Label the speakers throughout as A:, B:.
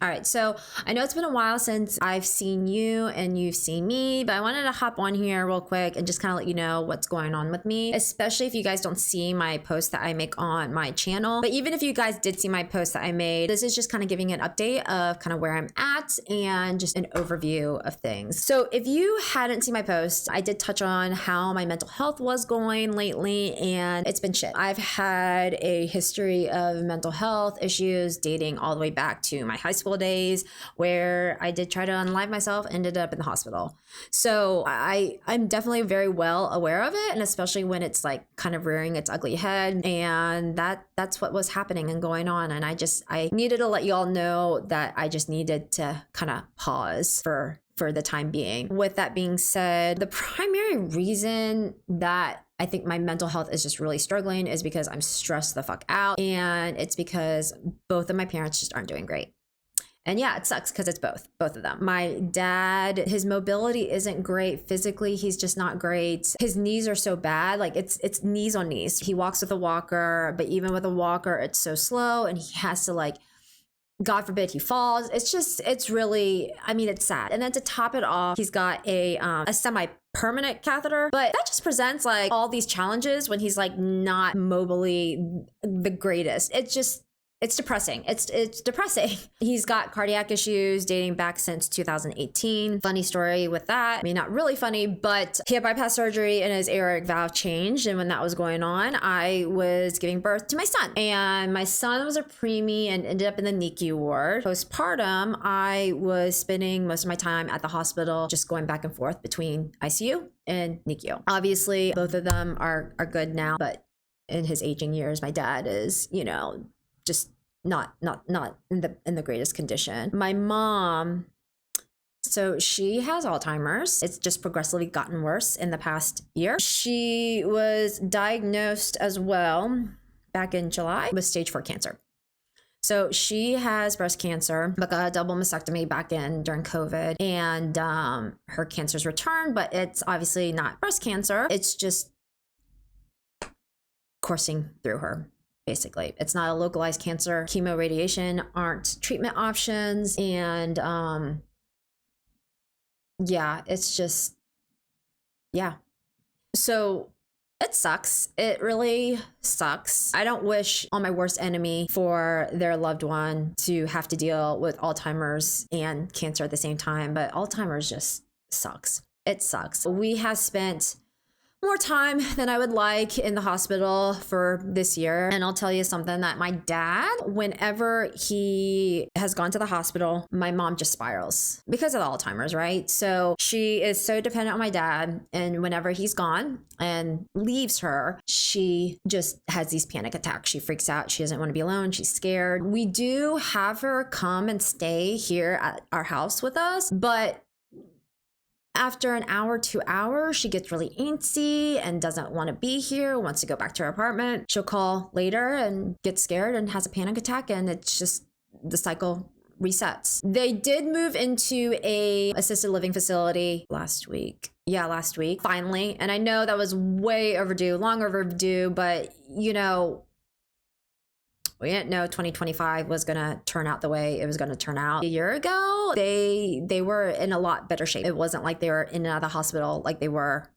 A: All right, so I know it's been a while since I've seen you and you've seen me, but I wanted to hop on here real quick and just kind of let you know what's going on with me, especially if you guys don't see my posts that I make on my channel. But even if you guys did see my post that I made, this is just kind of giving an update of kind of where I'm at and just an overview of things. So if you hadn't seen my post, I did touch on how my mental health was going lately, and it's been shit. I've had a history of mental health issues dating all the way back to my high school days, where I did try to unalive myself, ended up in the hospital. So I'm definitely very well aware of it, and especially when it's like kind of rearing its ugly head, and that's what was happening and going on. And I needed to let you all know that I just needed to kind of pause for the time being. With that being said, the primary reason that I think my mental health is just really struggling is because I'm stressed the fuck out, and it's because both of my parents just aren't doing great. And yeah, it sucks because it's both of them. My dad, his mobility isn't great. Physically, he's just not great. His knees are so bad. Like it's knees on knees. He walks with a walker, but even with a walker, it's so slow, and he has to, like, God forbid he falls. It's really, I mean, it's sad. And then to top it off, he's got a semi-permanent catheter, but that just presents like all these challenges when he's like not mobily the greatest. It's depressing. It's depressing. He's got cardiac issues dating back since 2018. Funny story with that. I mean, not really funny, but he had bypass surgery and his aortic valve changed. And when that was going on, I was giving birth to my son. And my son was a preemie and ended up in the NICU ward. Postpartum, I was spending most of my time at the hospital, just going back and forth between ICU and NICU. Obviously, both of them are good now, but in his aging years, my dad is, just not in the greatest condition. My mom, so she has Alzheimer's. It's just progressively gotten worse in the past year. She was diagnosed as well back in July with stage 4 cancer. So she has breast cancer, but got a double mastectomy back in during COVID, and her cancer's returned, but it's obviously not breast cancer. It's just coursing through her. Basically, it's not a localized cancer. Chemo, radiation aren't treatment options. And yeah, it's just, yeah. So it sucks. It really sucks. I don't wish on my worst enemy for their loved one to have to deal with Alzheimer's and cancer at the same time, but Alzheimer's just sucks. It sucks. We have spent more time than I would like in the hospital for this year. And I'll tell you something, that my dad, whenever he has gone to the hospital, my mom just spirals because of the Alzheimer's, right? So she is so dependent on my dad. And whenever he's gone and leaves her, she just has these panic attacks. She freaks out. She doesn't want to be alone. She's scared. We do have her come and stay here at our house with us, but after an hour, 2 hours, she gets really antsy and doesn't want to be here, wants to go back to her apartment. She'll call later and get scared and has a panic attack, and it's just the cycle resets. They did move into a assisted living facility last week. Yeah, last week, finally. And I know that was way overdue, long overdue, but we didn't know 2025 was going to turn out the way it was going to turn out. A year ago, they were in a lot better shape. It wasn't like they were in and out of the hospital like they were.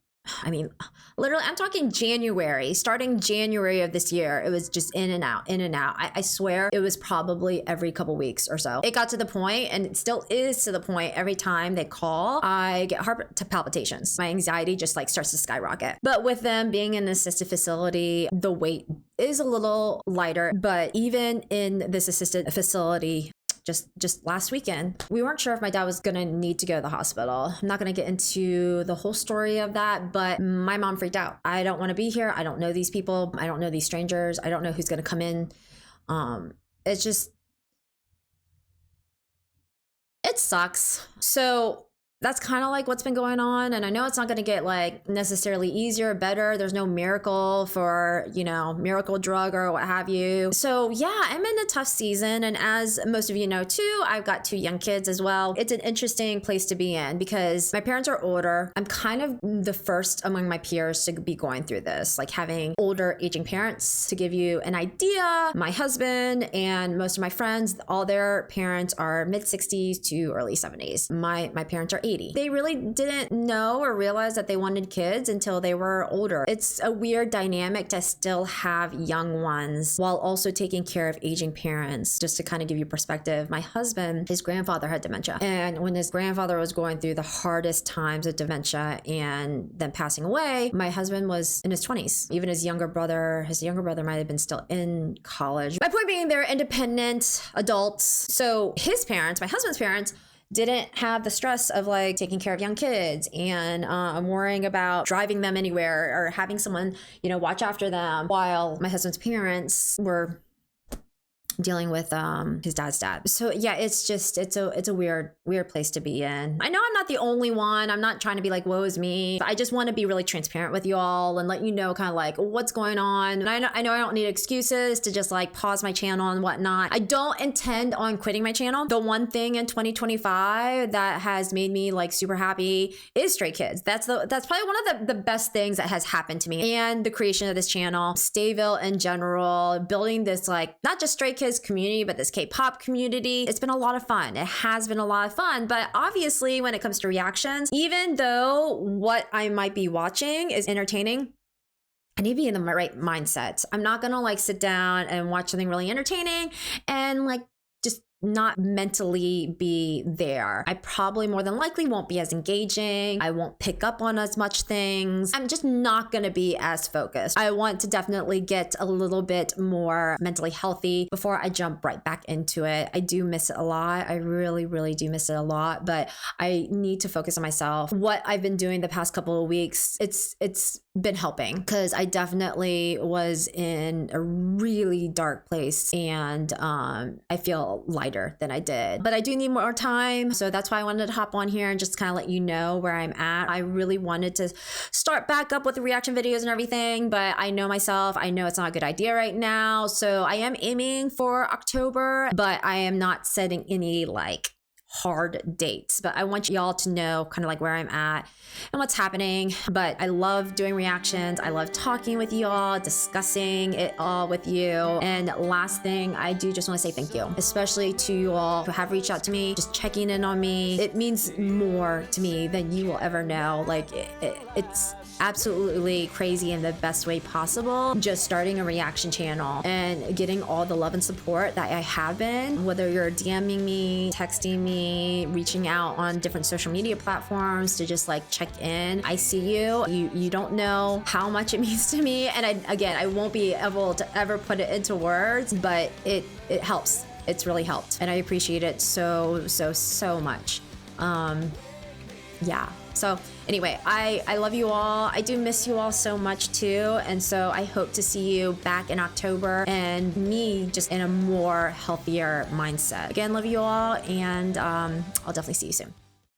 A: I mean, literally, I'm talking January, starting January of this year. It was just in and out, in and out. I swear it was probably every couple weeks or so. It got to the point, and it still is to the point, every time they call, I get heart palpitations. My anxiety just like starts to skyrocket. But with them being in an assisted facility, the weight is a little lighter. But even in this assisted facility, just last weekend, we weren't sure if my dad was gonna need to go to the hospital. I'm not gonna get into the whole story of that, but my mom freaked out. I don't want to be here. I don't know these people. I don't know these strangers. I don't know who's gonna come in. It's just, it sucks. So that's kind of like what's been going on. And I know it's not going to get like necessarily easier or better. There's no miracle for, you know, miracle drug or what have you. So yeah, I'm in a tough season. And as most of you know too, I've got 2 young kids as well. It's an interesting place to be in because my parents are older. I'm kind of the first among my peers to be going through this, like having older aging parents. To give you an idea, my husband and most of my friends, all their parents are mid 60s to early 70s. My parents are 80. They really didn't know or realize that they wanted kids until they were older. It's a weird dynamic to still have young ones while also taking care of aging parents. Just to kind of give you perspective, my husband, his grandfather had dementia. And when his grandfather was going through the hardest times of dementia and then passing away, my husband was in his 20s. Even his younger brother might have been still in college. My point being, they're independent adults. So his parents, my husband's parents, didn't have the stress of like taking care of young kids and worrying about driving them anywhere or having someone, you know, watch after them, while my husband's parents were dealing with his dad's dad. So yeah, it's a weird place to be in. I know I'm not the only one. I'm not trying to be like, woe is me. I just want to be really transparent with you all and let you know kind of like what's going on. And I know I don't need excuses to just like pause my channel and whatnot. I don't intend on quitting my channel. The one thing in 2025 that has made me like super happy is Stray Kids. That's probably one of the best things that has happened to me, and the creation of this channel, Stayville in general, building this like not just Stray Kids community, but this K-pop community. It's been a lot of fun. It has been a lot of fun. But obviously when it comes to reactions, even though what I might be watching is entertaining, I need to be in the right mindset. I'm not gonna like sit down and watch something really entertaining and like just not mentally be there. I probably more than likely won't be as engaging. I won't pick up on as much things. I'm just not going to be as focused. I want to definitely get a little bit more mentally healthy before I jump right back into it. I do miss it a lot. I really, really do miss it a lot, but I need to focus on myself. What I've been doing the past couple of weeks, it's been helping because I definitely was in a really dark place, and I feel lighter than I did, but I do need more time. So that's why I wanted to hop on here and just kind of let you know where I'm at. I really wanted to start back up with the reaction videos and everything, but I know myself, I know it's not a good idea right now. So I am aiming for October, but I am not setting any like hard dates, but I want y'all to know kind of like where I'm at and what's happening. But I love doing reactions. I love talking with y'all, discussing it all with you. And last thing, I do just want to say thank you, especially to you all who have reached out to me, just checking in on me. It means more to me than you will ever know. Like it's absolutely crazy in the best way possible, just starting a reaction channel and getting all the love and support that I have been, whether you're DMing me, texting me, reaching out on different social media platforms to just like check in. I see you. You don't know how much it means to me. And I won't be able to ever put it into words, but it helps. It's really helped. And I appreciate it so much. Yeah. So anyway, I love you all. I do miss you all so much too. And so I hope to see you back in October and me just in a more healthier mindset. Again, love you all, and I'll definitely see you soon.